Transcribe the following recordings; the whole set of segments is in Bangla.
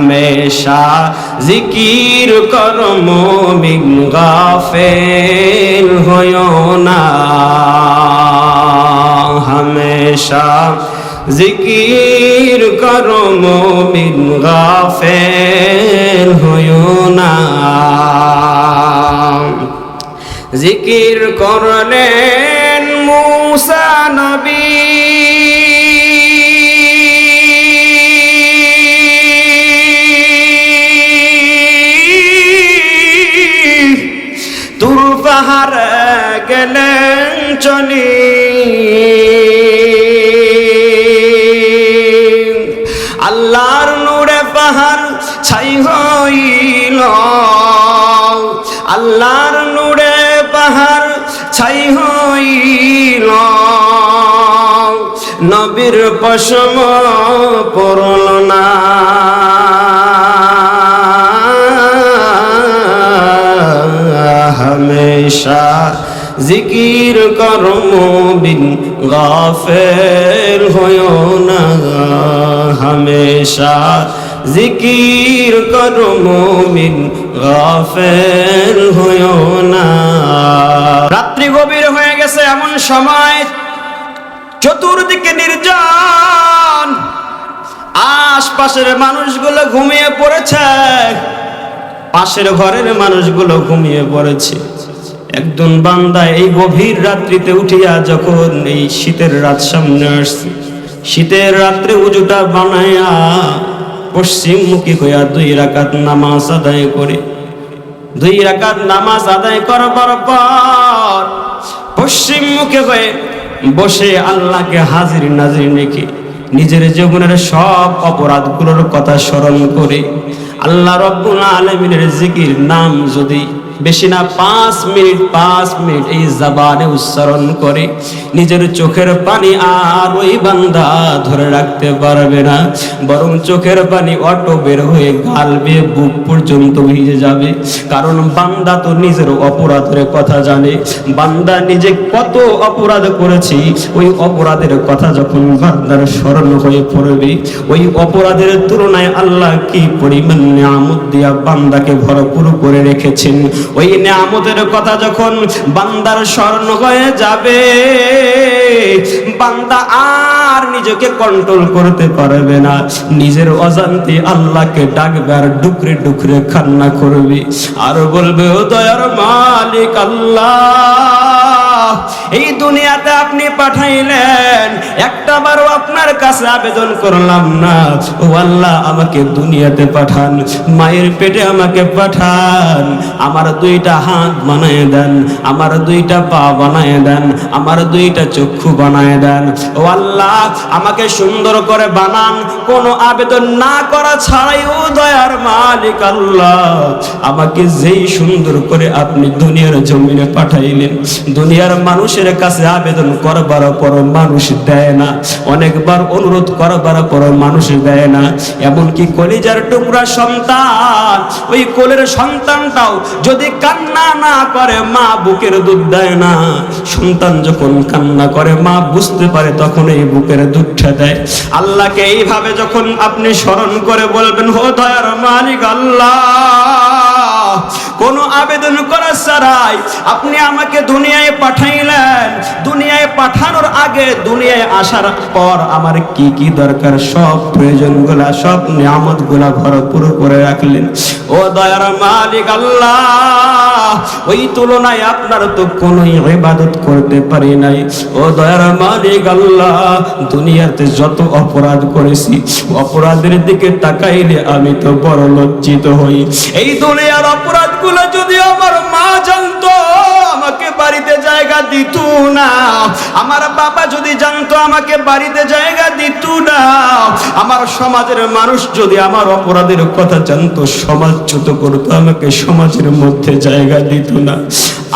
हमेशा जिकिर करो मोमिन गाफिल होयो ना हमेशा जिकिर करो मोमिन गाफिल होयो ना जिकिर करलेन मूसा नबी তুর পাহাড়ে গেলেন চলি আল্লাহর নূরে পাহাড় ছাই হইল আল্লাহর নূরে পাহাড় ছাই হইল নবীর পশম পড়ল না हमेशा जिकिर करो मोमिन गाफिल होयो ना हमेशा जिकिर करो मोमिन गाफिल होयो ना রাত্রি গভীর হয়ে গেছে এমন সময় চতুর্দিকে নির্জন আশপাশের মানুষগুলো ঘুমিয়ে পড়েছে পাশের ঘরের মানুষগুলো ঘুমিয়ে পড়েছে একজন বান্দা এই গভীর রাত্রিতে উঠিয়া যখন এই শীতের রাত সামনে আসছে শীতের রাত্রে উজুটা বানায়া পশ্চিমমুখী হইয়া 2 রাকাত নামাজ আদায় করে 2 রাকাত নামাজ আদায় করার পর পশ্চিমমুখী হয়ে বসে আল্লাহকে হাজির নাজির রেখে নিজের জীবনের সব অপরাধগুলোর কথা স্মরণ করে আল্লাহ রব্বুল আলামিনের জিকির নাম যদি বেশি না 5 মিনিট এই জবানে উচ্চারণ করে নিজের চোখের পানি আর ওই বান্দা ধরে রাখতে পারবে না বরং চোখের পানি অটো বের হয়ে গাল বেয়ে বুক পর্যন্ত ভিজে যাবে কারণ বান্দা তো নিজের অপরাধের কথা জানে বান্দা নিজে কত অপরাধ করেছে ওই অপরাধের কথা যখন বান্দার স্মরণ হয়ে পড়বে ওই অপরাধের তুলনায় আল্লাহ কি পরিমাণ নিয়ামত দিয়া বান্দাকে ভরপুর করে রেখেছেন ওই নিয়ামতের কথা যখন বান্দার স্মরণ হয়ে যাবে বান্দা আর নিজেকে কন্ট্রোল করতে পারবে না নিজের অজান্তে আল্লাহকে ডাকবে আর ডুকরে ডুকরে কান্না করবে আর বলবে ও দয়ার মালিক আল্লাহ এই দুনিয়াতে আপনি পাঠাইলেন একটাবারও আপনার কাছে আবেদন করলাম না ও আল্লাহ আমাকে দুনিয়াতে পাঠান মায়ের পেটে আমাকে পাঠান আমার 2টা হাত বানায় দেন আমার 2টা পা বানায় দেন আমার 2টা চক্ষু বানায় দেন ও আল্লাহ আমাকে সুন্দর করে বানান কোনো আবেদন না করা ছাড়াই ও দয়ার মালিক আল্লাহ আমাকে যেই সুন্দর করে আপনি দুনিয়ার জমিনে পাঠাইলেন দুনিয়ার মানুষের কাছে আবেদন করবার পর মানুষ দেয় না অনেকবার অনুরোধ করবার পর মানুষ দেয় না এমনকি কলিজার টুকরা সন্তান ওই কোলের সন্তানটাও যদি কান্না না করে মা বুকের দুধ দেয় না সন্তান যখন কান্না করে মা বুঝতে পারে তখন এই বুকের দুধটা দেয় আল্লাহকে এইভাবে যখন আপনি স্মরণ করে বলবেন ও দয়ার মালিক আল্লাহ কোনো আবেদন করা ছাড়াই আপনি আমাকে দুনিয়ায় পাঠাইলেন দুনিয়ায় পাঠানোর আগে দুনিয়ায় আসার পর আমার কি কি দরকার সব প্রয়োজনগুলা সব নিয়ামতগুলা ভরপুর করে রাখলেন ও দয়ার মালিক আল্লাহ ওই তুলনায় আপনার তো কোনো ইবাদত করতে পারি নাই ও দয়ার মালিক আল্লাহ দুনিয়াতে যত অপরাধ করেছি অপরাধের দিকে তাকাইলে আমি তো বড় লজ্জিত হই এই দুনিয়ার অপরাধগুলো যদি আমার মা জানতো আমাকে বাড়িতে জায়গা দিত না আমার বাবা যদি জানতো আমাকে বাড়িতে জায়গা দিত না আমার সমাজের মানুষ যদি আমার অপরাধের কথা জানতো সমাজচ্যুত করতো আমাকে সমাজের মধ্যে জায়গা দিত না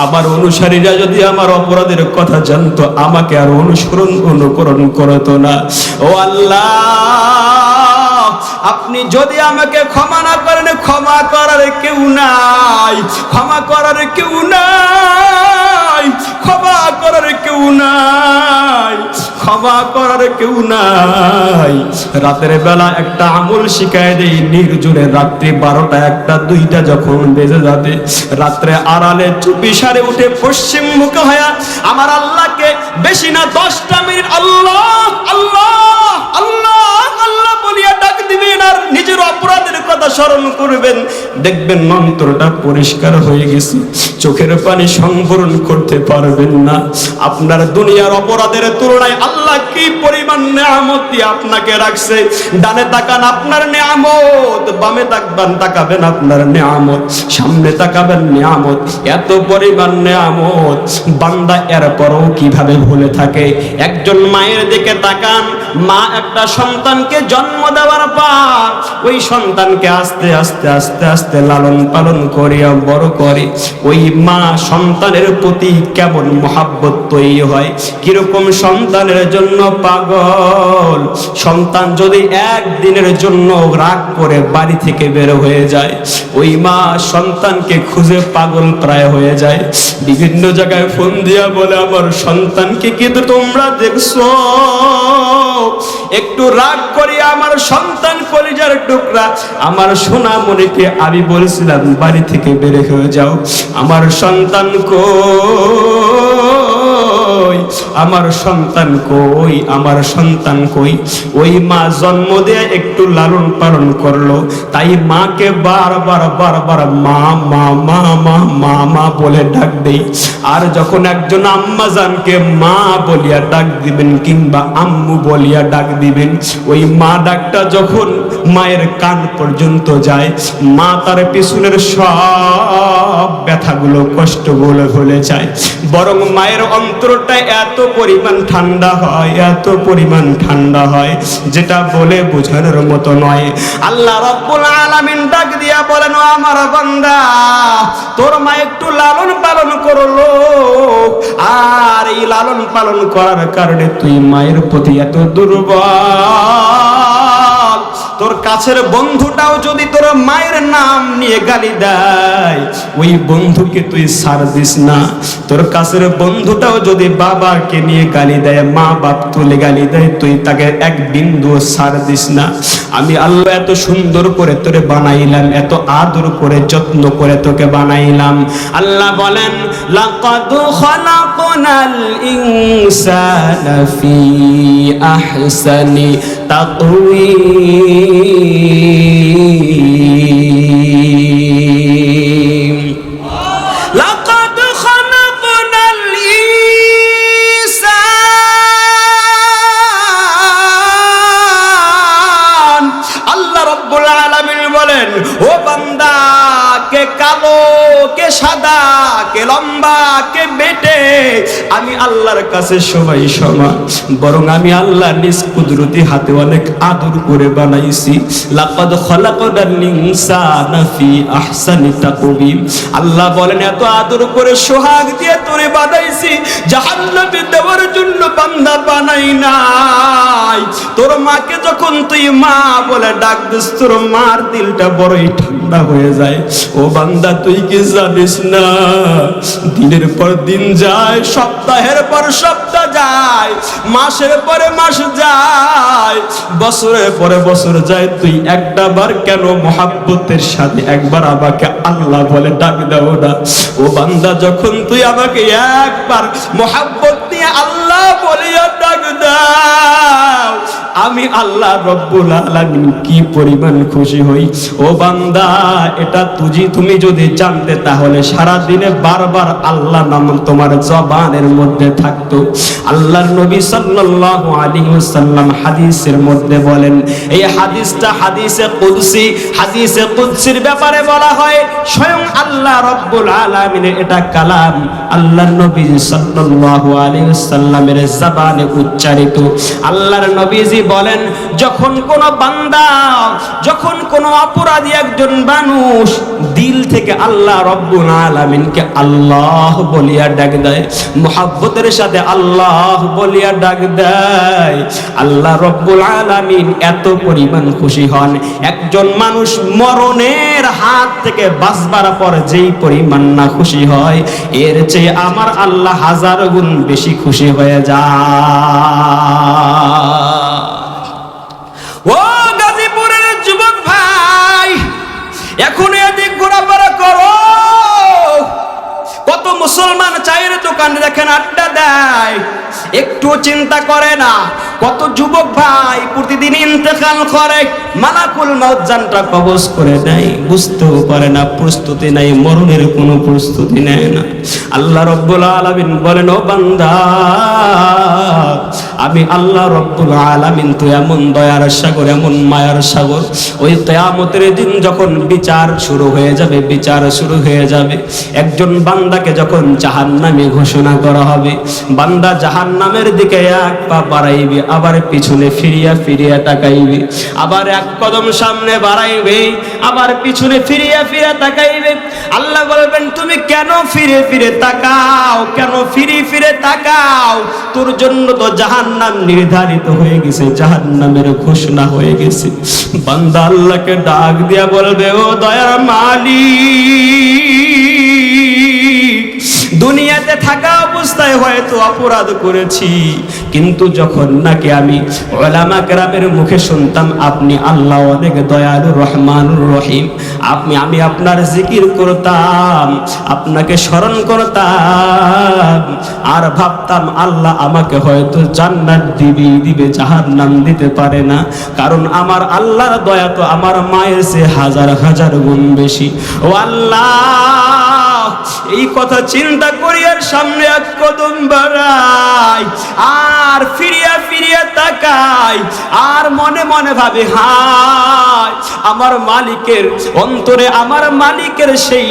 আমার অনুসারীরা যদি আমার অপরাধের কথা জানতো আমাকে আর অনুকরণ করতো না ও আল্লাহ আপনি যদি আমাকে ক্ষমা না করেন ক্ষমা করার কেউ নাই ক্ষমা করার কেউ নাই নাই, ক্ষমা করার কেউ নাই, ক্ষমা করার কেউ নাই। রাতের বেলা একটা আমল শিখায় দেই, নির্জনে রাত্রি 12টা 1টা 2টা যখন বেজে যাবে, রাত্রে আড়ালে চুপি সারে উঠে পশ্চিম মুখে হয়ে আমার আল্লাহকে বেশি না 10টা মিনিট আল্লাহ আল্লাহ আল্লাহ আল্লাহ বলিয়া ডাক দিবেন আর নিজের অপরাধের কথা স্মরণ করবেন। দেখবেন অন্তরটা পরিষ্কার হয়ে গেছে, চোখের পানি সংবরণ করতে পারবেন না। আপনার দুনিয়ার অপরাধের তুলনায় আল্লাহ কি পরিমাণ নেয়ামত দিয়ে আপনাকে রাখছে। ডানে তাকান আপনার নেয়ামত, বামে তাকাবেন আপনার নেয়ামত, সামনে তাকাবেন নেয়ামত, এত পরিমাণ নেয়ামত। বান্দা এরপরও কিভাবে ভুলে থাকে? একজন মায়ের দিকে তাকান, মা একটা সন্তানকে জন্ম দেওয়ার পর ওই সন্তানকে আস্তে আস্তে আস্তে আস্তে লালন পালন করিয়া বড় করে। ওই মা সন্তানের প্রতি কেমন মহাব্বত তৈরি হয়, কিরকম সন্তানের জন্য পাগল। সন্তান যদি একদিনের জন্য রাগ করে বাড়ি থেকে বের হয়ে যায়, ওই মা সন্তানকে খুঁজে পাগল প্রায় হয়ে যায়। বিভিন্ন জায়গায় ফোন দিয়া বলে, আমার সন্তানকে কিন্তু তোমরা দেখছো? একটু রাগ করি আমার সন্তান কলিজার টুকরা, আমার সোনামণিকে আমি বলছিলাম বাড়ি থেকে বের হয়ে যাও, আমার সন্তান কই, আমার সন্তান কই, আমার সন্তান কই? ওই মা জন্ম দিয়ে একটু লালন পালন করলো, তাই মাকে বারবার বারবার মা মা মা মা মা মা বলে ডাক দেই। আর যখন একজন আম্মা জানকে মা বলিয়া ডাক দিবেন কিংবা আম্মু বলিয়া ডাক দিবেন, ওই মা ডাকটা যখন মায়ের কান পর্যন্ত যায়, মা তার পিছনের সব ব্যথাগুলো কষ্টগুলো ভুলে যায়। বরং মায়ের অন্তরটা এত পরিমাণ ঠান্ডা হয়, এত পরিমাণ ঠান্ডা হয়, যেটা বলে বোঝানোর মতো নয়। আল্লাহ রাব্বুল আলামিন ডাক দিয়া বলেন, ও আমার বান্দা, তোর মা একটু লালন পালন করলো, আর এই লালন পালন করার কারণে তুই মায়ের প্রতি এত দুর্বল। তোর কাছের বন্ধুটাও যদি তোর মায়ের নাম নিয়ে গালি দেয়, ওই বন্ধুকে তুই ছাড় দিস না। তোর কাছের বন্ধুটাও যদি বাবাকে নিয়ে গালি দেয়, মা বাপ তুলে গালি দেয়, তুই তাকে এক বিন্দু ছাড় দিস না। আমি আল্লাহ এত সুন্দর করে তোরে বানাইলাম, এত আদর করে যত্ন করে তোকে বানাইলাম। আল্লাহ বলেন, লাকাদ খালাকনাল ইনসানা ফি আহসানি তাকওয়িম। লাকাদ খালাকনাল ইনসান। আল্লাহ রাব্বুল আলামিন বলেন, ও বান্দা, কে কালো, কে সাদা, কে লম্বা, কে বেটে, আমি আল্লাহর কাছে সবাই সমান। বরং আমি আল্লাহ নিজ কুদরতি হাতে অনেক আদর করে বানাইছি। লাকাদ খালাকনাল ইনসানা ফি আহসানি তাকওয়িম। আল্লাহ বলেন, এত আদর করে সোহাগ দিয়ে তোরে বানাইছি, জাহান্নামে দেওয়ার জন্য বান্দা বানাই নাই। তোর মাকে যখন তুই মা বলে ডাক দিস, তোর মার দিলটা বড়ই ঠান্ডা হয়ে যায়। ও বান্দা, তুই কি জানিস না, দিনের পর দিন যায়, সপ্তাহের পর সপ্তাহ যায়, মাসের পরে মাস যায়, বছরের পরে বছর যায়, তুই একটা বার কেন মহাব্বতের সাথে একবার আমাকে আল্লাহ বলে ডাক দাও না? ও বান্দা, যখন তুই আমাকে একবার মহাব্বত নিয়ে আল্লাহ বলিয়া ডাক দাও, আমি আল্লাহ রব্বুল আলামিন কি পরিমাণ খুশি হই। ও বান্দা, এটা তুমি যদি জানতে, তাহলে সারা দিনে বারবার আল্লাহ নাম তোমার জবানের মধ্যে থাকতো। আল্লাহর নবী সাল্লাল্লাহু আলাইহি ওয়াসাল্লাম হাদিসের মধ্যে বলেন, এই হাদিসটা হাদিসে কুদসি, হাদিসে কুদসির ব্যাপারে বলা হয়, স্বয়ং আল্লাহ রব্বুল আলামিনের এটা কালাম, আল্লাহর নবী সাল্লাল্লাহু আলাইহি ওয়াসাল্লামের জবানে উচ্চারিত। আল্লাহর নবীজি বলেন, যখন কোন বান্দা, যখন কোন অপরাধী একজন মানুষ দিল থেকে আল্লাহ রব্বুল আলামিনকে আল্লাহ বলিয়া ডাক দেয়, মুহাব্বতের সাথে আল্লাহ বলিয়া ডাক দেয়, আল্লাহ রব্বুল আলামিন এত পরিমাণ খুশি হন। একজন মানুষ মরণের হাত থেকে বাঁচবার পর যেই পরিমাণ না খুশি হয়, এর চেয়ে আমার আল্লাহ হাজার গুণ বেশি খুশি হয়ে যায়। ও গাজীপুরের যুবক ভাই, এখন এদিক ঘোরাফেরা করো। কত মুসলমান চায়ের দোকানে দেখেন আড্ডা দেয়, একটু চিন্তা করে না। কত যুবক ভাই প্রতিদিন ইন্তেকাল করে, মালাকুল মউত জানটা কবজ করে দেয়, বুঝতেও পারে না, প্রস্তুতি নাই, মরণের কোনো প্রস্তুতি নেয় না। আল্লাহ রব্বুল আলামিন বলেন, ও বান্দা, আমি আল্লাহ রব্বুল আলামিন তো এমন দয়ার সাগর, এমন মায়ার সাগর, ওই কিয়ামতের দিন যখন বিচার শুরু হয়ে যাবে, বিচার শুরু হয়ে যাবে, একজন বান্দাকে যখন জাহান্নামে ঘোষণা করা হবে, বান্দা জাহান্নামের দিকে এক পা বাড়াইবে, আবার পিছনে ফিরিয়া ফিরিয়া তাকাইবে, আবার এক কদম সামনে বাড়াইবে, আবার পিছনে ফিরিয়া ফিরিয়া তাকাইবে। আল্লাহ বলবেন, তুমি কেন ফিরে ফিরে তাকাও, কেন ফিরে ফিরে তাকাও? তোর জন্য তো জাহান্নাম নির্ধারিত হয়ে গেছে, জাহান্নামের ঘোষণা হয়ে গেছে। বান্দা আল্লাহকে ডাক দিয়া বলবে, ও দয়ার মালিক, দুনিয়াতে থাকা অবস্থায় হয়তো অপরাধ করেছি, কিন্তু যখন নাকি আমি উলামা কেরামের মুখে শুনতাম আপনি আল্লাহ অনেক দয়ালু রহমানুর রহিম, আমি আপনার জিকির করতাম, আপনাকে স্মরণ করতাম, আর ভাবতাম আল্লাহ আমাকে হয়তো জান্নাত দিবে, জাহান্নাম দিতে পারে না, কারণ আমার আল্লাহর দয়া তো আমার মায়ের চেয়ে হাজার হাজার গুণ বেশি। ও আল্লাহ, এই কথা চিন্তা করি আর সামনে এক কদম বাড়াই, আর ফিরিয়া ফিরিয়া তাকাই, আর মনে মনে ভাবে, হায় আমার মালিকের অন্তরে, আমার মালিকের সেই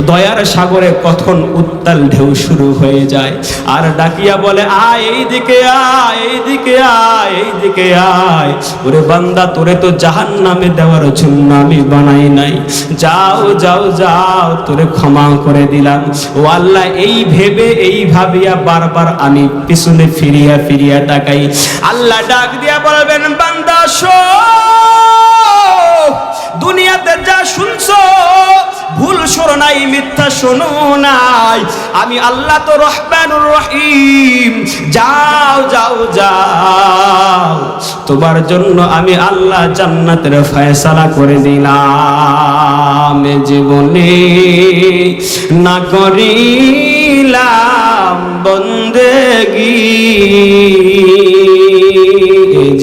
দয়ার সাগরে কখন উত্তাল ঢেউ শুরু হয়ে যায়, আর ডাকিয়া বলে, আয় এইদিকে আয়, এইদিকে আয়, এইদিকে আয়। ওরে বান্দা, তোরে তো জাহান্নামে দেওয়ার জন্য আমি বানাই নাই, যাও যাও যাও, তোরে ক্ষমা করে দিলাম। ও আল্লাহ, এই ভেবে এই ভাবিয়া বারবার আমি পিছনে ফিরিয়া ফিরিয়া তাকাই। আল্লাহ ডাক দিয়া বলবেন, বান্দা শোন, দুনিয়াতে যা শুনছো ভুল শোনো নাই, মিথ্যা শোনো নাই, আমি আল্লাহ তো রহমানুর রহিম, যাও যাও যাও, তোমার জন্য আমি আল্লাহ জান্নাতের ফয়সালা করে দিলাম। জীবনে না করিলাম বন্দেগী,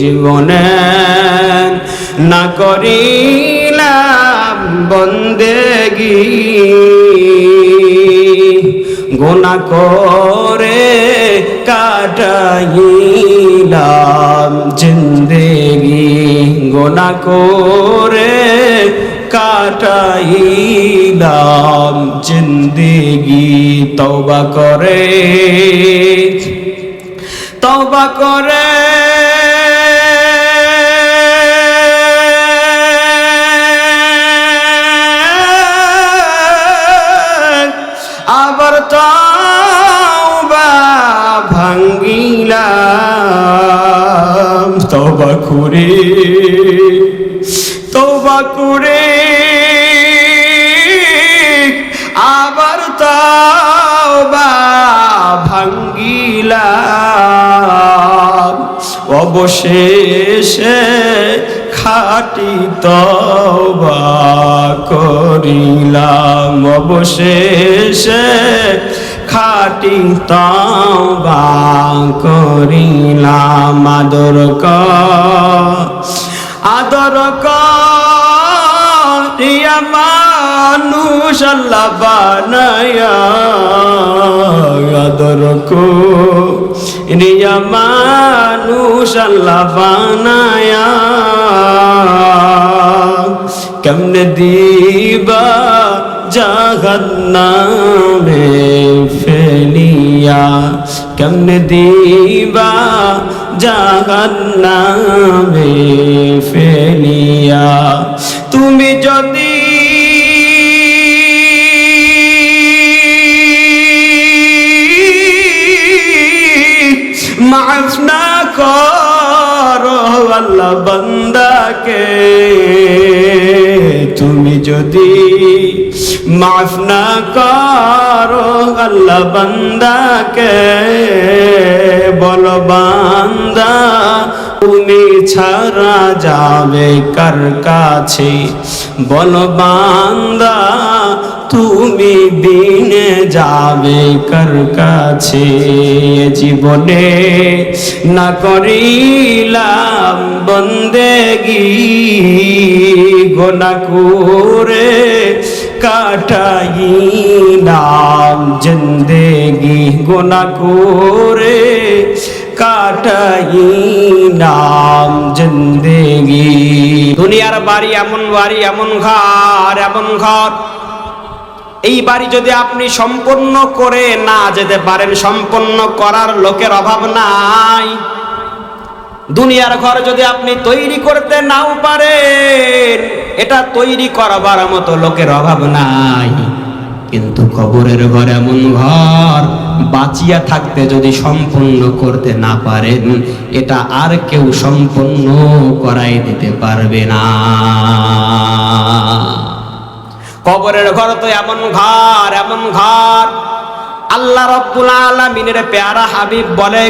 জীবনে না করিলাম বন্দেগী, গুনাহ করে কাটাইলাম জিন্দেগি, গুনাহ করে কাটাইলাম জিন্দেগি। তওবা করে, তওবা করে আবার তওবা ভাঙ্গিলাম, তওবা করে, তওবা করে আবার তওবা ভাঙ্গিলাম, অবশেষে খাঁটি তওবা করিলাম, অবশেষে খাঁটি তওবা করিলাম। আদর করিয়া মানুষ আল্লাহ বানায়া, আদর করিয়া মানুষ আল্লাহ বানায়া, কেমনে দিবা জাহান্নামে ফেলিয়া, কেমনে দিবা জাহান্নামে ফেলিয়া। তুমি যদি মাফ না করো আল্লাহ বান্দাকে, তুমি যদি মাফ না করো আল্লাহ বান্দাকে, বলো বান্দা তুমি ছাড়া যাবে কার কাছে, বলো বান্দা তুমি বিনে যাবে কার কাছে। জীবনে না করিলাম বন্দেগি, গুনাহ করে কাটাইলাম জিন্দেগি, গুনাহ করে কাটাইলাম জিন্দেগি। দুনিয়ার বাড়ি এমন বাড়ি, এমন ঘর, এমন ঘর, এই বাড়ি যদি আপনি সম্পন্ন করে না যেতে পারেন, সম্পন্ন করার লোকের অভাব নাই। দুনিয়ার ঘর যদি আপনি তৈরি করতে নাও পারেন, এটা তৈরি করবার মতো লোকের অভাব নাই। কিন্তু কবরের ঘর এমন ঘর, বাঁচিয়া থাকতে যদি সম্পন্ন করতে না পারেন, এটা আর কেউ সম্পন্ন করাই দিতে পারবে না। কবরের ঘর তো এমন ঘর, এমন ঘর, আল্লাহ রাব্বুল আলামিনের পেয়ারা হাবিব বলে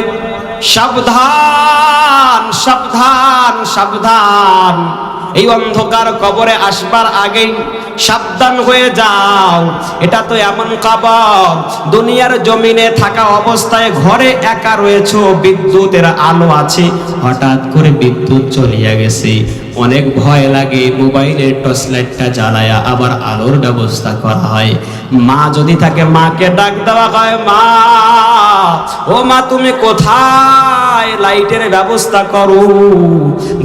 সাবধান সাবধান সাবধান, এই অন্ধকার কবরে আসবার আগেই সাবধান হয়ে যাও। এটা তো এমন কবর, দুনিয়ার জমিনে থাকা অবস্থায় ঘরে একা রয়েছো, বিদ্যুতের আলো আছে, হঠাৎ করে বিদ্যুৎ চলিয়া গেছে, অনেক ভয় লাগে। মোবাইলের টর্চ লাইটটা জ্বালায়া আবার আলোর ব্যবস্থা করা হয়। মা যদি থাকে মাকে ডাক দেওয়া হয়, মা ও মা তুমি কোথায়, লাইটের ব্যবস্থা করো।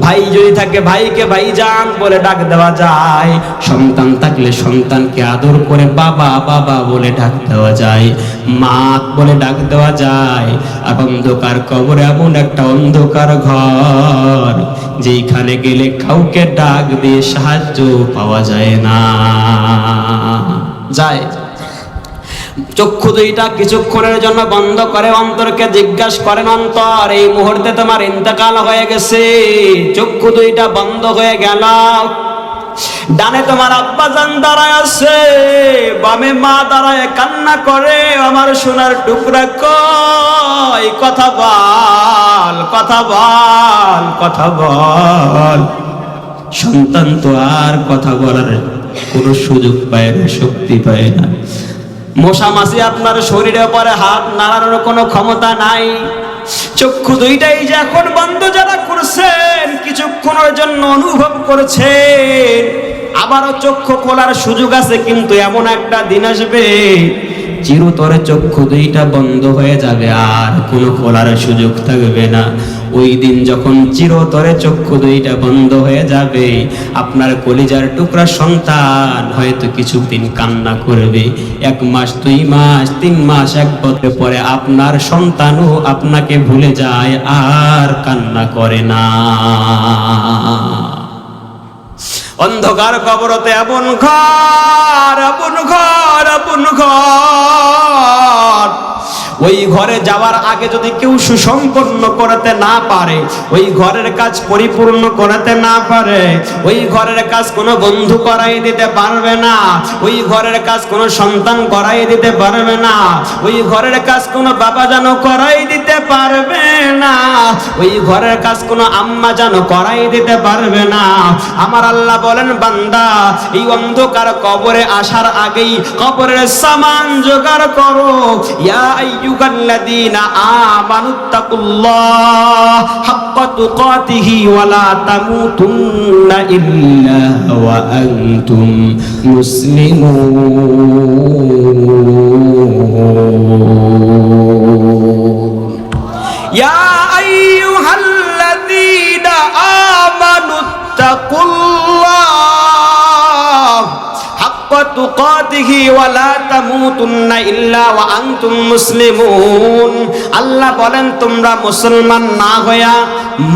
ভাই যদি থাকে ভাইকে ভাইজান বলে ডাক দেওয়া যায়। সন্তান থাকলে সন্তানকে আদর করে বাবা বাবা বলে ডাক দেওয়া যায়, মা বলে ডাক দেওয়া যায়। আর অন্ধকার কবর এমন একটা অন্ধকার ঘর, যেখানে গেলে কাউকে ডাক দিয়ে সাহায্য পাওয়া যায় না। যায় চক্ষু দুইটা কিছুক্ষণের জন্য বন্ধ করে অন্তরকে জিজ্ঞাসা করেন, অন্তর এই মুহূর্তে তোমার ইন্তেকাল হয়ে গেছে, চক্ষু দুইটা বন্ধ হয়ে গেল। ডানে তোমার আব্বাজান দাঁড়ায় আছে, বামে মা দাঁড়ায় কান্না করে, আমার সোনার টুকরা কই, কথা বল কথা বল কথা বল। সন্তান তো আর কথা বলার কোনো সুযোগ পায় না, শক্তি পায় না। মশা মাছি আপনার শরীরে পরে হাত নাড়ানোর কোনো ক্ষমতা নাই। চক্ষু দুইটাই যে এখন বন্ধ যারা করছেন, কিছুক্ষণের জন্য অনুভব করছেন, আবারও চক্ষু খোলার সুযোগ আছে, কিন্তু এমন একটা দিন আসবে চিরতরে চক্ষু দুইটা বন্ধ হয়ে যাবে, আর কোনো খোলার সুযোগ থাকবে না। ওই দিন যখন চিরতরে চক্ষু দুইটা বন্ধ হয়ে যাবে, আপনার কলিজার টুকরা সন্তান হয়তো কিছুদিন কান্না করবে, 1 মাস 2 মাস 3 মাস 1 বছর পরে আপনার সন্তানও আপনাকে ভুলে যায়, আর কান্না করে না। অন্ধকার কবরতে এমন ঘর, এমন ঘর, এমন ঘর, ওই ঘরে যাওয়ার আগে যদি কেউ সুসম্পন্ন করতে না পারে, ওই ঘরের কাজ পরিপূর্ণ করতে না পারে, ওই ঘরের কাজ কোনো বন্ধু করাই দিতে পারবে না, ওই ঘরের কাজ কোনো সন্তান করাই দিতে পারবে না, ওই ঘরের কাজ কোনো বাবা জানো করাই দিতে পারবে না, ওই ঘরের কাজ কোনো আম্মা জানো করাই দিতে পারবে না। আমার আল্লাহ বলেন, বান্দা এই অন্ধকার কবরে আসার আগেই কবরের সামান জোগাড় করো। ইয়া আইয়ুহাল্লাযীনা আমানুত্তাকুল্লাহ হাক্কা তুকাতিহি ওয়া লা তামুতুন্না ইল্লা ওয়া আনতুম মুসলিমুন। ইয়া আইয়ুহাল্লাযীনা আমানুত্তাকুল্লাহ হাক্কা হাক্কা তুকাতিহি ওয়া লা তামুতুন্না ইল্লা ওয়া আনতুম মুসলিমুন। আল্লাহ বলেন তোমরা মুসলমান না হইয়া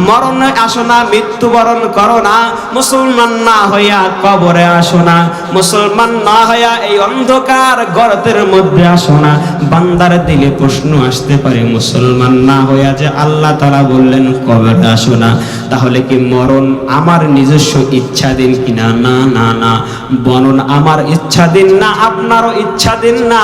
মরণে আসো না, মৃত্যুবরণ করো না, মুসলমান না হইয়া কবরে আসো না, মুসলমান না হইয়া এই অন্ধকার গর্তের মধ্যে আসো না। বান্দার দিলে প্রশ্ন আসতে পারে, মুসলমান না হইয়া যে আল্লাহ তাআলা বললেন কবরে আসো না, তাহলে কি মরণ আমার নিজস্ব ইচ্ছাধীন কিনা? না না না, মরণ আমার ইচ্ছাধীন না, আপনারও ইচ্ছাধীন না,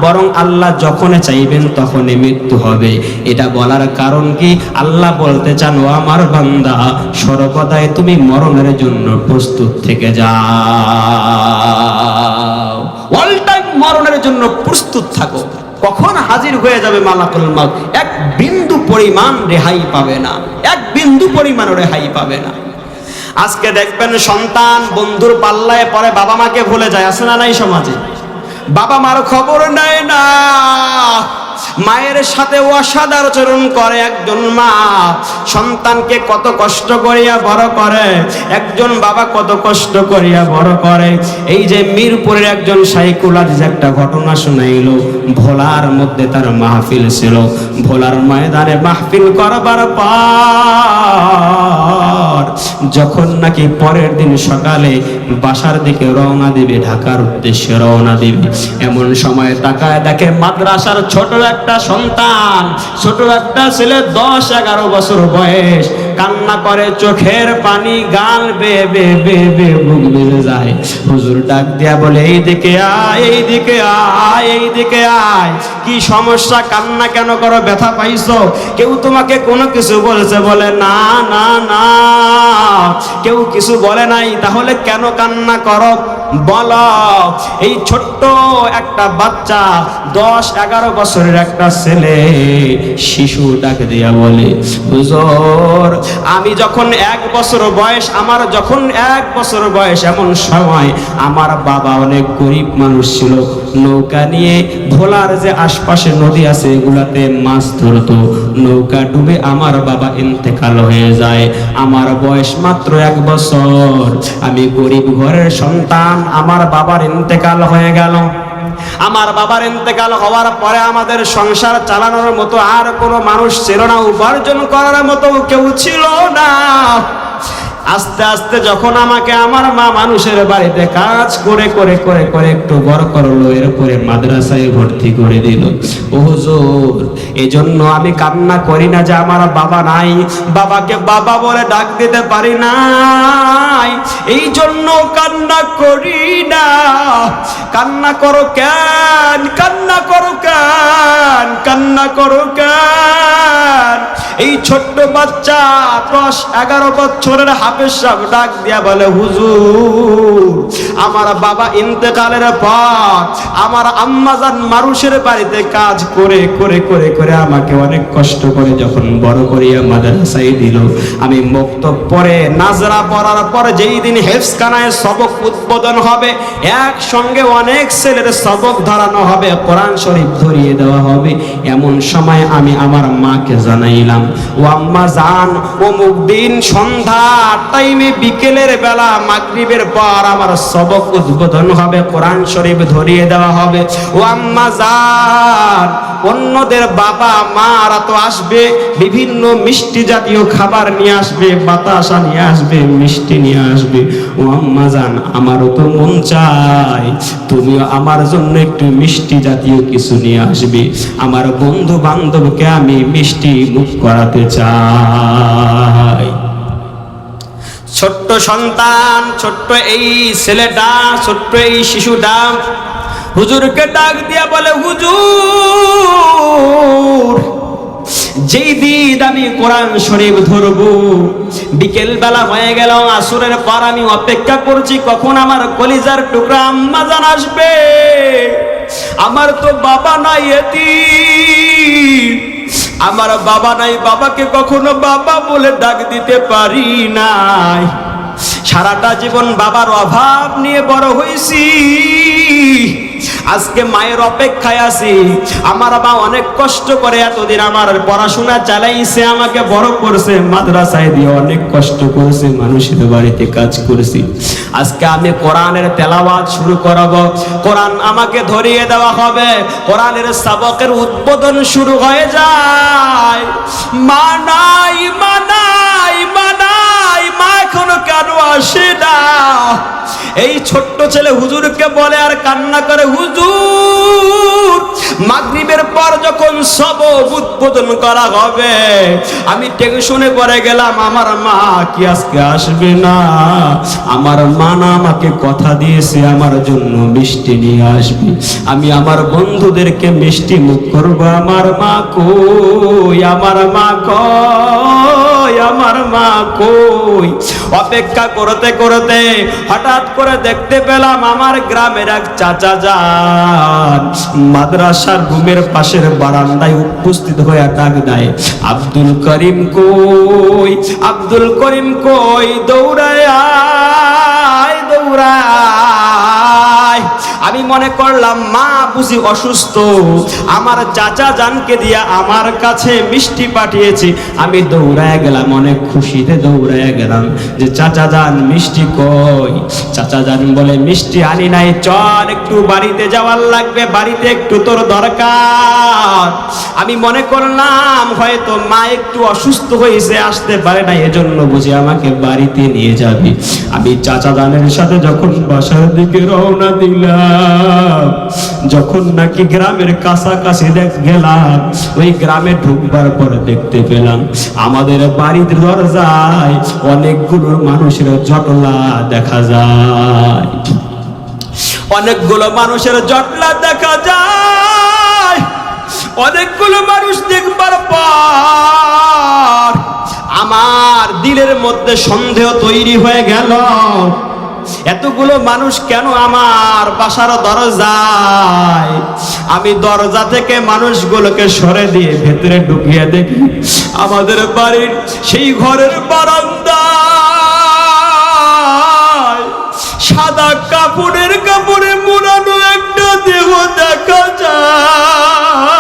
বরং আল্লাহ যখন চাইবেন তখনই মৃত্যু হবে। এটা বলার কারণ কি? আল্লাহ বলতে চান, ও আমার বান্দা, সর্বদাই তুমি মরণের জন্য প্রস্তুত থেকে যাও, অল টাইম মরণের জন্য প্রস্তুত থাকো। কখন হাজির হয়ে যাবে মালাকুল মউত, এক বিন্দু পরিমাণ রেহাই পাবে না, এক বিন্দু পরিমাণ রেহাই পাবে না। আজকে দেখবেন সন্তান বন্ধুর পাল্লায় পরে বাবা মাকে ভুলে যায়, আছে না নাই সমাজে? বাবা মার খবর নেয় না, মায়ের সাথে অসাধারণ আচরণ করে। একজন মা সন্তানকে কত কষ্ট করিয়া বড় করে, একজন বাবা কত কষ্ট করিয়া বড় করে। এই যে মিরপুরের একজন সাইকুল আজিজ একটা ঘটনা শোনাইল। ভোলার মধ্যে তার মাহফিল ছিল, ভোলার ময়দানে মাহফিল করবার পর যখন নাকি পরের দিন সকালে বাসার দিকে রওনা দিবে, ঢাকার উদ্দেশ্যে রওনা দিবে, এমন সময় তাকায় দেখে মাদ্রাসার ছোট একটা সন্তান, ছোট একটা ছেলে, 10-11 বছর বয়স, কান্না করে, চোখের পানি গাল বেয়ে বেয়ে বেয়ে বেয়ে বুক বেজে যায়। হুজুর ডাক দিয়া বলে, এইদিকে আয়, এইদিকে আয়, এইদিকে আয়। কি সমস্যা? কান্না কেন করো? ব্যথা পাইছো? কেউ তোমাকে কোনো কিছু বলেছে? বলে না না না, কেউ কিছু বলে নাই। তাহলে কেন কান্না করো বলো? এই ছোট্ট একটা বাচ্চা, 10-11 বছরের একটা ছেলে, শিশু ডাক দিয়া বলে, হুজুর আমি যখন 1 বছর বয়স, আমার যখন 1 বছর বয়স, এমন সময় আমার বাবা অনেক গরিব মানুষ ছিল, নৌকা নিয়ে ভোলার যে আশপাশে নদী আছে এগুলাতে মাছ ধরতো, নৌকা ডুবে আমার বাবা ইন্তেকাল হয়ে যায়। আমার বয়স মাত্র 1 বছর, আমি গরিব ঘরের সন্তান, আমার বাবার ইন্তেকাল হয়ে গেল। আমার বাবার ইন্তেকাল হওয়ার পরে আমাদের সংসার চালানোর মতো আর কোনো মানুষ ছিল না, উপার্জন করার মতো কেউ ছিল না। আস্তে আস্তে যখন আমাকে আমার মা মানুষের বাড়িতে কাজ করে করে করে করে একটু বড় করলো, এরপরে মাদ্রাসায় ভর্তি করে দিল। ও হুজুর, এজন্য আমি কান্না করি না যে আমার বাবা নাই, বাবাকে বাবা বলে ডাক দিতে পারি নাই, এই জন্য কান্না করি না। কান্না করো কেন? কান্না করো কেন? কান্না করো কেন? এই ছোট্ট বাচ্চা 10-11 বছরের হাফেজ সাহেব ডাক দিয়া বলে, হুজুর আমার বাবা ইন্তেকালের পর আমার আম্মাজান মানুষের বাড়িতে কাজ করে করে করে করে আমাকে অনেক কষ্ট করে যখন বড় করিয়া মাদ্রাসায় দিল, আমি মক্তব পড়ে নাজরা পড়ার পর যেই দিন হেফজখানায় সবক উদ্বোধন হবে, একসঙ্গে অনেক ছেলের সবক ধরানো হবে, কোরআন শরীফ ধরিয়ে দেওয়া হবে, এমন সময় আমি আমার মাকে জানাইলাম, ও আম্মা জান, অমুক দিন সন্ধ্যার টাইমে বিকেলের বেলা মাগরিবের পর আমার সবক উদ্বোধন হবে, কোরআন শরীফ ধরিয়ে দেওয়া হবে। ও আম্মা জান, অন্যদের বাবা মারা তো আসবে, বিভিন্ন মিষ্টি জাতীয় খাবার নিয়ে আসবে, বাতাসা নিয়ে আসবে, মিষ্টি নিয়ে আসবে। ও আম্মা জান, আমারও তো মন চায় তুমিও আমার জন্য একটু মিষ্টি জাতীয় কিছু নিয়ে আসবে, আমার বন্ধু বান্ধবকে আমি মিষ্টি মুখ করাতে চাই। ছোট্ট সন্তান, ছোট্ট এই ছেলেটা, ছোট্ট এই শিশুটা হুজুরকে ডাক দিয়া বলে, হুজুর যেই দিন আমি কোরআন শরীফ ধরবো, বিকেল বেলা হয়ে গেল, আসরের পর আমি অপেক্ষা করছি কখন আমার কলিজার টুকরা আম্মা জান আসবে। আমার তো বাবা নাই, এতিম, আমার বাবা নাই, বাবাকে কখনো বাবা বলে ডাক দিতে পারি নাই, সারাটা জীবন বাবার অভাব নিয়ে বড় হয়েছি, আজকে মায়ের অপেক্ষায় আছি। আমার মা অনেক কষ্ট করে এতদিন আমার পড়াশোনা চালাইছে, আমাকে বড় করছে, মাদ্রাসায় দিয়ে অনেক কষ্ট করেছে, মানুষের বাড়িতে কাজ করেছি। আজকে আমি কোরআনের তেলাওয়াত শুরু করব, কোরআন আমাকে ধরিয়ে দেওয়া হবে, কোরআনের সাবকের উদ্বোধন শুরু হয়ে যায়। মা নাই, মা নাই, মা নাই, মা এখনো কেন আসে না? এই ছোট্ট ছেলে হুজুরকে বলে আর কান্না করে, হুজুর মাগরিবের পর যখন সব উদ্বোধন করা হবে, আমি টেনশনে পড়ে গেলাম, আমার মা কি আজকে আসবে না? আমার মা না আমাকে কথা দিয়েছে আমার জন্য মিষ্টি নিয়ে আসবে, আমি আমার বন্ধুদেরকে মিষ্টি মুখ করব। আমার মা কই, আমার মা কই, আমার মা কই? অপেক্ষা করতে করতে হঠাৎ করে দেখতে পেলাম আমার গ্রামের এক চাচা যান মাদ্রাসার রুমের পাশের বারান্দায় উপস্থিত হয়ে ডাক দেয়, আব্দুল করিম কই, আব্দুল করিম কই, দৌড়ায় আয়, দৌড়ায়। আমি মনে করলাম মা বুঝি অসুস্থ, আমার চাচা জানকে দিয়া আমার কাছে মিষ্টি পাঠিয়েছি। আমি দৌড়ায় গেলাম, অনেক খুশিতে দৌড়ায় গেলাম যে চাচা জান মিষ্টি কই? চাচা জান বলে মিষ্টি আনি নাই, চল একটু বাড়িতে যাওয়ার লাগবে, বাড়িতে একটু তোর দরকার। আমি মনে করলাম হয়তো মা একটু অসুস্থ হয়েছে, আসতে পারে না, এজন্য বুঝি আমাকে বাড়িতে নিয়ে যাবি। আমি চাচা জানের সাথে যখন বাসার দিকে রওনা দিলাম, যখন নাকি গ্রামের কাছাকাছি গেলাম, ওই গ্রামে ঢুকবার পরে দেখতে পেলাম আমাদের বাড়ির দরজায় অনেকগুলো মানুষের জটলা দেখা যায়, অনেকগুলো মানুষের জটলা দেখা যায়। অনেকগুলো মানুষ দেখবার পর আমার দিলের মধ্যে সন্দেহ তৈরি হয়ে গেল, এতগুলো মানুষ কেন আমার বাসার দরজায়? আমি দরজা থেকে মানুষগুলোকে সরে দিয়ে ভেতরে ঢুকিয়ে দেখি আমাদের বাড়ির সেই ঘরের বারান্দায় সাদা কাপড়ে মোড়ানো একটা দেহ দেখা যায়।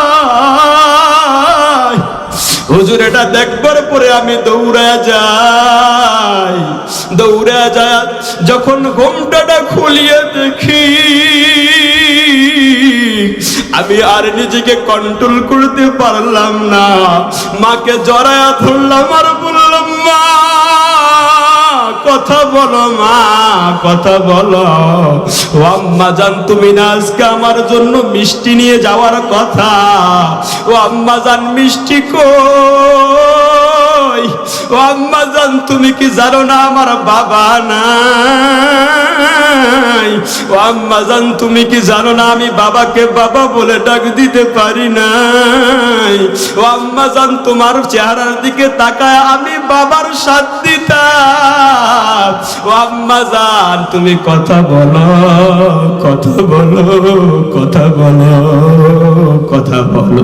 হুজুর এটা দেখবার পরে আমি দৌড়ায় যাই, দৌড়ায় যায় যখন ঘোমটাটা খুলিয়ে দেখি, আমি আর নিজেকে কন্ট্রোল করতে পারলাম না, মাকে জড়ায়া ধরলাম আর বললাম, মা কথা বলো, মা কথা বলো। ও আম্মা জান, তুমি না আজকে আমার জন্য মিষ্টি নিয়ে যাওয়ার কথা? ও আম্মা জান মিষ্টি কই? ও আম্মা জান তুমি কি জানো না আমার বাবা নাই? ও আম্মা জান তুমি কি জানো না আমি বাবাকে বাবা বলে ডাক দিতে পারি নাই? ও আম্মা জান তোমার চেহারার দিকে তাকায় আমি বাবার সাথ দিতাম। ও আম্মা জান তুমি কথা বলো, কথা বলো, কথা বলো, কথা বলো।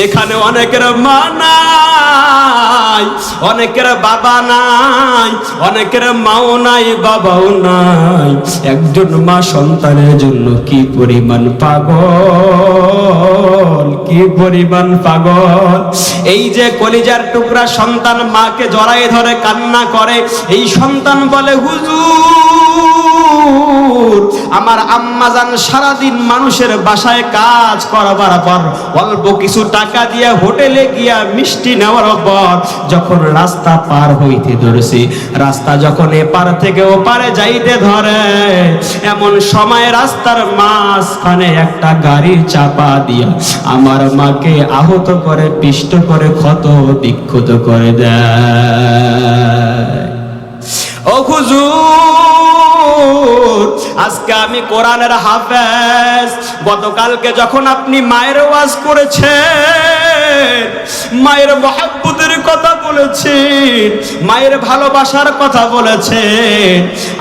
এখানে অনেকের মা নাই, অনেকের বাবা নাই, অনেকের মাও নাই, বাবাও নাই। একজন মা সন্তানের জন্য কি পরিমাণ পাগল, কি পরিমাণ পাগল। এই যে কলিজার টুকরা সন্তান মাকে জড়ায় ধরে কান্না করে, এই সন্তান বলে, হুজুর আমার আম্মা জান সারাদিন মানুষের বাসায় কাজ করবার পর অল্প কিছু টাকা দিয়ে হোটেলে গিয়া মিষ্টি নেওয়ার পর যখন রাস্তা পার হইতে ধরেছে, রাস্তা যখন এপার থেকে ওপারে যাইতে ধরে, এমন সময় রাস্তার মাঝখানে একটা গাড়ি চাপা দিয়া আমার মাকে আহত করে, পিষ্ট করে, ক্ষত বিক্ষত করে দেয়। ও হুজুর আজকে আমি কোরআনের হাফেজ, গতকালকে যখন আপনি মায়ের ওয়াজ করেছেন, মায়ের মহব্বতের কথা বলেছেন, মায়ের ভালোবাসার কথা বলেছেন।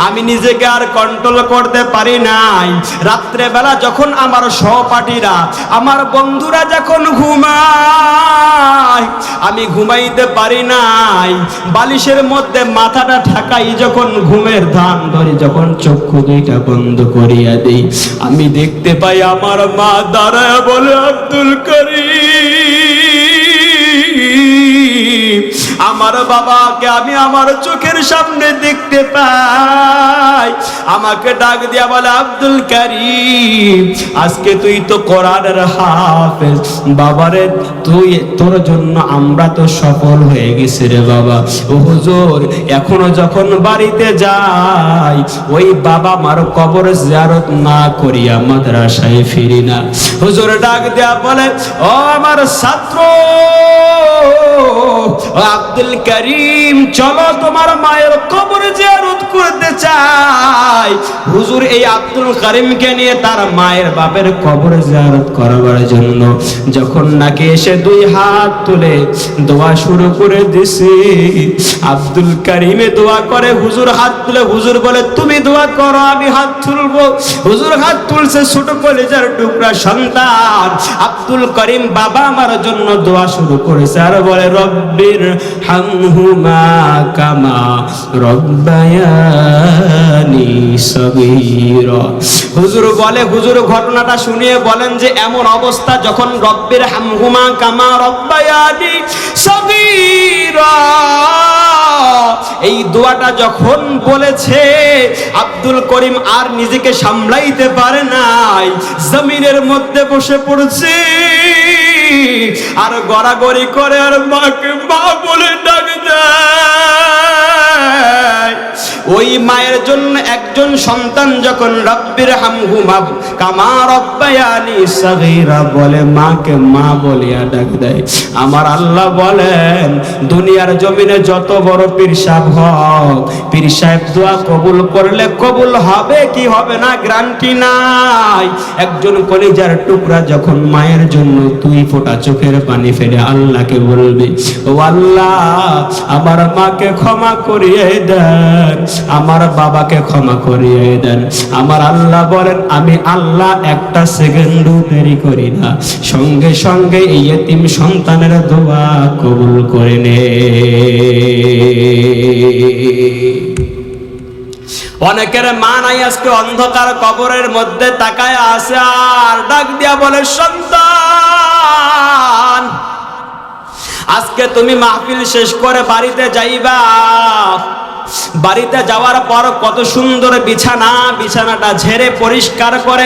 আমি নিজেকে আর কন্ট্রোল করতে পারি নাই। রাত্রে বেলা যখন আমার সহপাঠীরা, আমার বন্ধুরা যখন ঘুমায়, আমি ঘুমাইতে পারি নাই। বালিশের মধ্যে মাথাটা ঠাকাই যখন ঘুমের ধান ধরি, যখন চক্ষু দুইটা বন্ধ করিয়া দেই, আমি দেখতে পাই আমার মা দাঁড়ায় বলে, আব্দুল করিম। আমার বাবাকে আমি আমার চোখের সামনে দেখতে পাই, আমাকে ডাক দিয়া বলে, আব্দুল করিম, আজকে তুই তো কোরআনের হাফেজ, বাবারে তুই, তোর জন্য আমরা তো সফল হয়ে গেছি রে বাবা। ও হুজুর, এখনো যখন বাড়িতে যাই, ওই বাবা মার কবর জিয়ারত না করিয়া মাদ্রাসায় ফিরি না। হুজুর ডাক দেয়া বলে, ও আমার ছাত্র আব্দুল করিম, চলো তোমার মায়ের কবর জিয়ারত করতে চাই। হুজুর এই আব্দুল করিমকে নিয়ে তার মায়ের বাপের কবর জিয়ারত করার জন্য যখন নাকি এসে দুই হাত তুলে দোয়া শুরু করে দিছি, আব্দুল করিমে দোয়া করে, হুজুর হাত তুলে, হুজুর বলে, তুমি দোয়া করো, আমি হাত তুলবো। হুজুর হাত তুলছে, ছোট কলেজার টুকরা সন্তান আব্দুল করিম বাবা আমার জন্য দোয়া শুরু করেছে, আর বলে, রব্বির হামহুমা কামা রব্বায়ানি সগীরা। হুজুর বলে, হুজুর ঘটনাটা শুনিয়ে বলেন যে এমন অবস্থা যখন রব্বির হামহুমা কামা রব্বায়ানি সগীরা, এই দোয়াটা যখন বলেছে, আব্দুল করিম আর নিজেকে সামলাইতে পারে নাই, জমিনের মধ্যে বসে পড়ছে আর গড়াগড়ি করে আর মাকে মা বলে ডাক দেয়। ওই মায়ের জন্য একজন সন্তান যখন রব্বির হামহুমা কামা রব্বায়ানি সগীরা বলে, মাকে মা বলিয়া ডাক দেয়, আমার আল্লাহ বলেন, দুনিয়ার জমিনে যত বড় পীর সাহেব হোক, পীর সাহেব দোয়া কবুল করলে কবুল হবে কি হবে না গ্যারান্টি নাই। একজন কলিজার টুকরা যখন মায়ের জন্য দুই ফোঁটা চোখের পানি ফেলে আল্লাহকে বলবে, ও আল্লাহ, আমার মাকে ক্ষমা করিয়ে দেন, আমার বাবাকে ক্ষমা করিয়ে দেন, আমার আল্লাহ বলেন, আমি আল্লাহ একটা সেকেন্ডও দেরি করি না, সঙ্গে সঙ্গে এই এতিম সন্তানের দোয়া কবুল করে নে। অনেকের মা নাই, আজকে অন্ধকার কবরের মধ্যে তাকায় আছে আর ডাক দিয়া বলে, সন্তান, আজকে তুমি মাহফিল শেষ করে বাড়িতে যাইবা, বাড়িতে যাওয়ার পর কত সুন্দর বিছানা, বিছানাটা ঝেড়ে পরিষ্কার করে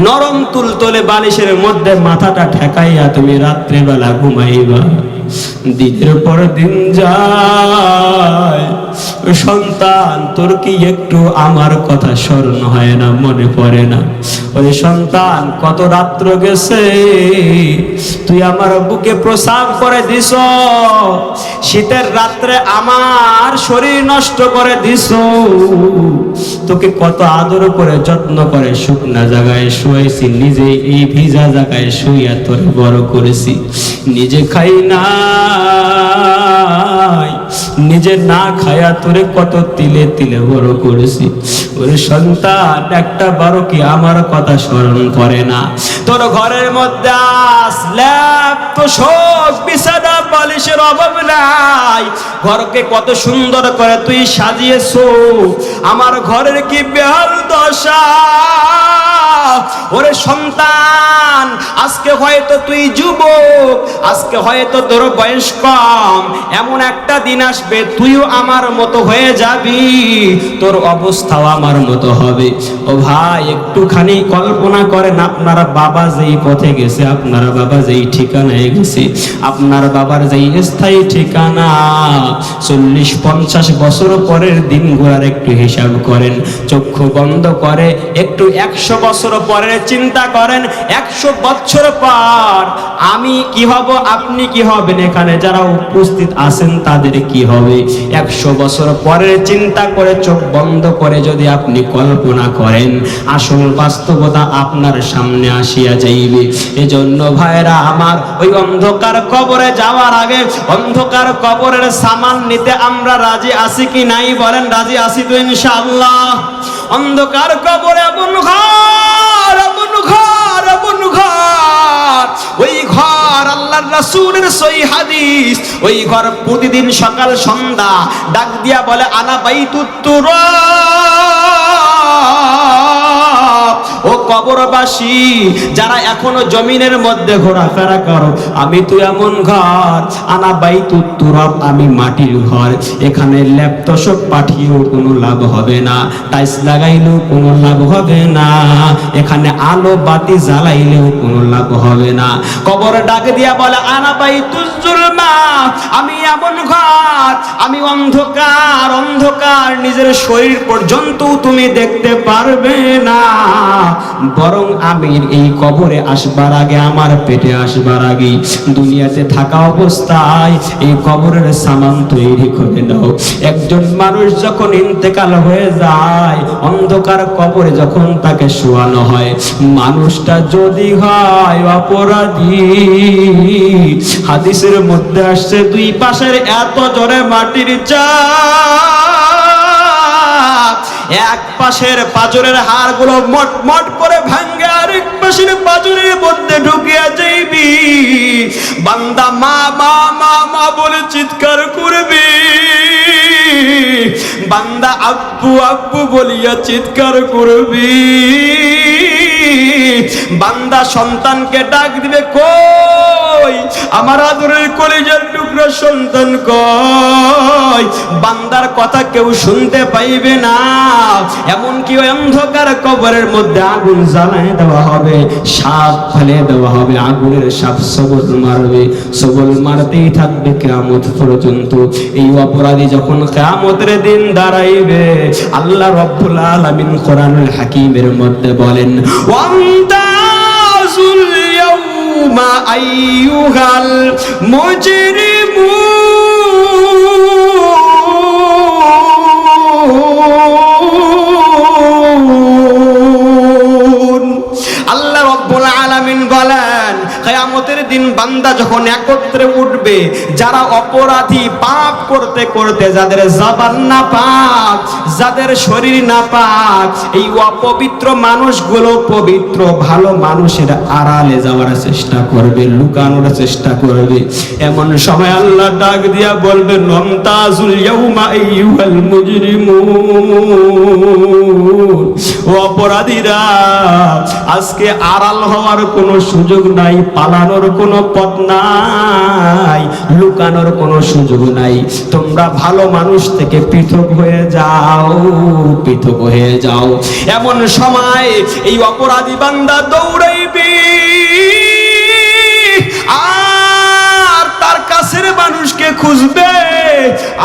নরম তুলতলে বালিশের মধ্যে মাথাটা ঠেকাইয়া তুমি রাত্রেবেলা ঘুমাইবা। দিনের পর দিন যায়, সন্তান, তোর কি একটু আমার কথা স্মরণ হয় না, মনে পড়ে না? ওই সন্তান, কত রাত্র গেছে, তুই আমার বুকে প্রসাব করে দিস, শীতের রাত্রে আমার শরীর নষ্ট করে দিস, তোকে কত আদর করে যত্ন করে শুকনা জায়গায় শুয়েছি, নিজে এই ভিজা জায়গায় শুইয়া তোরে বড় করেছি, নিজে খাই না, নিজে না খায়া তোরে কত তিলে তিলে বড় করেছি। ওরে সন্তান, একটা বারো কি আমার কথা স্মরণ করে না? তোর ঘরের মধ্যে স্ল্যাব তো সব বিছানা বালিশের অভাব নাই, ঘরকে কত সুন্দর করে তুই সাজিয়েছো, আমার ঘরের কি বেহাল দশা। ওরে সন্তান, আজকে হয়তো তুই যুবক, আজকে হয়তো তোর বয়স কম, এমন একটা দিন আসবে তুইও আমার মতো হয়ে যাবি, তোর অবস্থাও আমার মতো হবে। ও ভাই, একটুখানি কল্পনা করেন, আপনার বাবা যেই পথে গেছে, আপনার বাবা যেই ঠিকানায় গেছে, আপনার বাবার যেই স্থায়ী ঠিকানা, 40-50 বছর পরের দিনগুলোর একটু হিসাব করেন, চক্ষু বন্ধ করে একটু 100 বছর পরের চিন্তা করেন, 100 বছর পর আমি কি হব, আপনি কি হবেন, এখানে যারা উপস্থিত আছেন তাদের কি হবে, 100 বছর পরের চিন্তা করে চোখ বন্ধ করে যদি আপনি কল্পনা করেন, আসল বাস্তবতা আপনার সামনে আসিয়া যাইবে। এজন্য ভাইরা আমার, ওই অন্ধকার কবরে যাওয়ার আগে অন্ধকার কবরের সামান নিতে আমরা রাজি আছি কি নাই বলেন? রাজি আছি তো ইনশাআল্লাহ? অন্ধকার কবরে এমন ঘর, এমন ঘর, এমন ঘর, ওই ঘর আল্লাহর রাসূলের সহিহ হাদিস, ওই ঘর প্রতিদিন সকাল সন্ধ্যা ডাক দিয়া বলে আনা বাইতুত তুরাব। ও কবরবাসী যারা এখনো জমিনের মধ্যে ঘোরাফেরা করো, আমি তো এমন ঘর, আনা বাইতুত তুরাব, আমি মাটির ঘর। এখানে ল্যাপটপ পাঠিয়েও কোনো লাভ হবে না, টাইলস লাগাইলেও কোনো লাভ হবে না, এখানে আলো বাতি জ্বালাইলেও কোনো লাভ হবে না। কবর ডাক দিয়া বলে আনা বাইতুজ জুলমা, আমি এমন ঘর, আমি অন্ধকার, অন্ধকার নিজের শরীর পর্যন্ত তুমি দেখতে পারবে না, বরং আমি এই কবরে আসবার আগে, আমার পেটে আসবার আগে দুনিয়াতে থাকা অবস্থায় এই কবরের সামান তৈরি করে দাও। একজন মানুষ যখন ইন্তেকাল হয়ে যায়, অন্ধকার কবরে যখন তাকে শোয়ানো হয়, মানুষটা যদি হয় অপরাধী, হাদিসের মধ্যে আসছে দুই পাশের এত জোরে মাটির চাপ, এক পাশের পাঁজরের হাড়গুলো মট মট করে ভাঙ্গে আরেক পাশের পাঁজরের মধ্যে ঢুকিয়া যাইবি, বান্দা মা মা মা মা বলে চিৎকার করবি, বান্দা আব্বু আব্বু বলিয়া চিৎকার করবি, বান্দা সন্তানকে ডাক দিবে, কই আমার আদরের কলিজার টুকরা সন্তান কই, বান্দার কথা কেউ শুনতে পাইবে না। এমনকি ওই অন্ধকার কবরের মধ্যে আগুন জ্বালায় দেওয়া হবে, সাপ ফেলে দেওয়া হবে, আগুনের সাপ সবল মারবে, সবল মারতেই থাকবে কিয়ামত পর্যন্ত। এই অপরাধী যখন কিয়ামতের দিন দাঁড়াইবে, আল্লাহ রাব্বুল আলামিন কোরআনুল হাকীমের মধ্যে বলেন, ওয়ামতাজুল ইয়াউমা আইয়ুহাল মুজরিমুন, আল্লাহ রাব্বুল আলামিন বলেন, কিয়ামতের দিন বান্দা যখন একত্রে উঠবে, যারা অপরাধী, পাপ করতে করতে যাদের জবান না পাক, যাদের শরীর না পাক, এই অপবিত্র মানুষগুলো পবিত্র ভালো মানুষের আড়ালে যাওয়ার চেষ্টা করবে, লুকানোর চেষ্টা করবে। এমন সময় আল্লাহ ডাক দিয়া বলবেন, মুমতাজুল ইয়াউমা আইয়ুহাল মুজরিমুন, ও অপরাধীরা, আজকে আড়াল হওয়ার কোনো সুযোগ নাই, পালানোর কোনো পথ নাই, লুকানোর কোনো সুযোগ নাই, তোমরা ভালো মানুষ থেকে পৃথক হয়ে যাও, পৃথক হয়ে যাও। এমন সময় এই অপরাধী বান্দা দৌড়াইবে আর তার কাছের মানুষকে খুঁজবে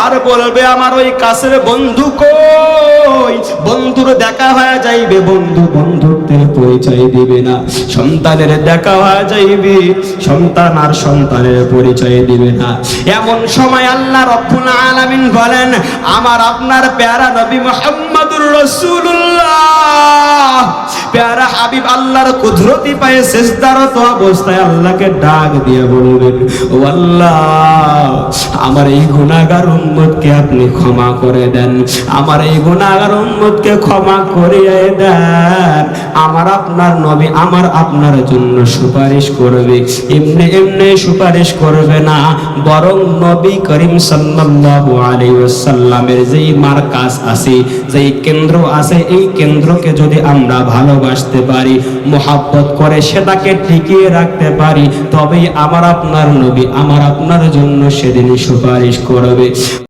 আর বলবে, আমার ওই কাছের বন্ধু কই, বন্ধুর দেখা হয়ে যাইবে, বন্ধু বন্ধুত্বের পরিচয় দিবে না, সন্তানের দেখা হয়ে যাইবে, সন্তান আর সন্তানের পরিচয় দিবে না। এমন সময় আল্লাহ রাব্বুল আলামিন বলেন, আমার আপনার প্যারা নবী মুহাম্মদুর রাসূলুল্লাহ, প্যারা হাবিব আল্লাহর কুদরতি পায়ে সিজদারত অবস্থায় আল্লাহকে ডাক দিয়ে বলবেন, ও আল্লাহ, আমার এই গুনাহগার উম্মতকে আপনি ক্ষমা করে দেন, আমার এই গুনাহগার উম্মতকে ক্ষমা করিয়ে দেন। আমার আপনার নবী আমার আপনার জন্য সুপারিশ করবে, এমনি এমনি সুপারিশ করবে না, বরং নবী করিম সাল্লাল্লাহু আলাইহি ওয়াসাল্লামের যেই মারকাজ আছে, যেই কেন্দ্র আছে, এই কেন্দ্রকে যদি আমরা ভালোবাসতে পারি, মুহাব্বত করে সেটাকে টিকিয়ে রাখতে পারি, তবেই আমার আপনার নবী আমার আপনার জন্য সেদিন সুপারিশ করবে।